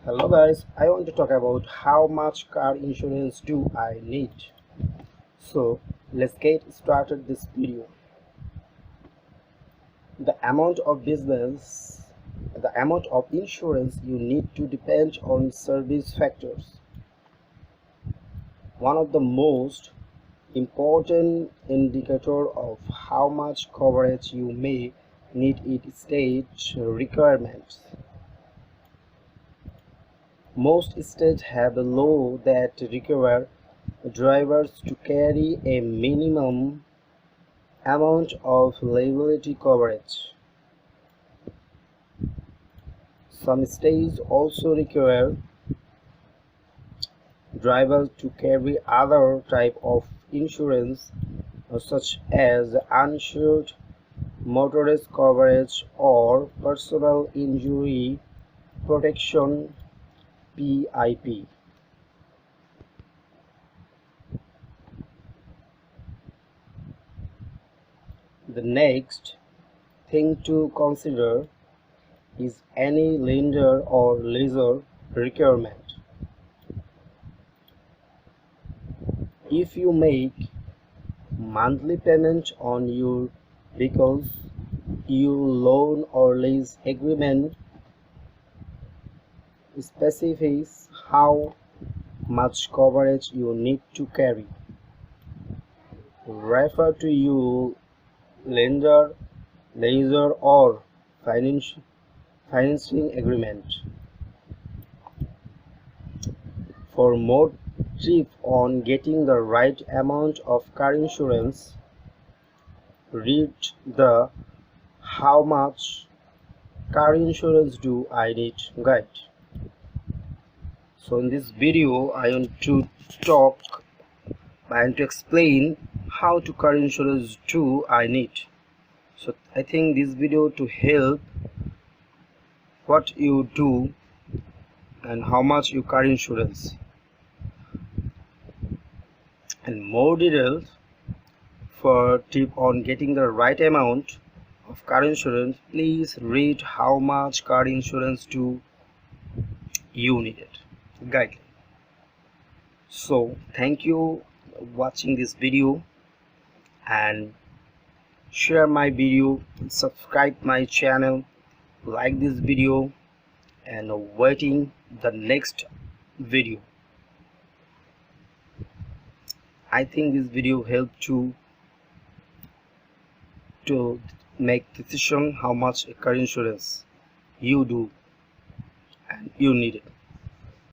Hello guys, I want to talk about how much car insurance do I need. So let's get started this video. The amount of insurance you need to depend on service factors. One of the most important indicator of how much coverage you may need is state requirements. Most states have a law that require drivers to carry a minimum amount of liability coverage. Some states also require drivers to carry other type of insurance such as uninsured motorist coverage or personal injury protection PIP. The next thing to consider is any lender or lessor requirement. If you make monthly payment on your vehicles, your loan or lease agreement specifies how much coverage you need to carry. Refer to your lender, lessor or financing agreement. For more tips on getting the right amount of car insurance, read the How Much Car Insurance Do I Need guide. So in this video I want to explain how to car insurance do I need. So I think this video to help what you do and how much you car insurance, and more details for tip on getting the right amount of car insurance, please read How Much Car Insurance Do You Need It guideline. So thank you for watching this video, and share my video, subscribe my channel, like this video, and waiting the next video. I think this video helped to make decision how much car insurance you do and you need it.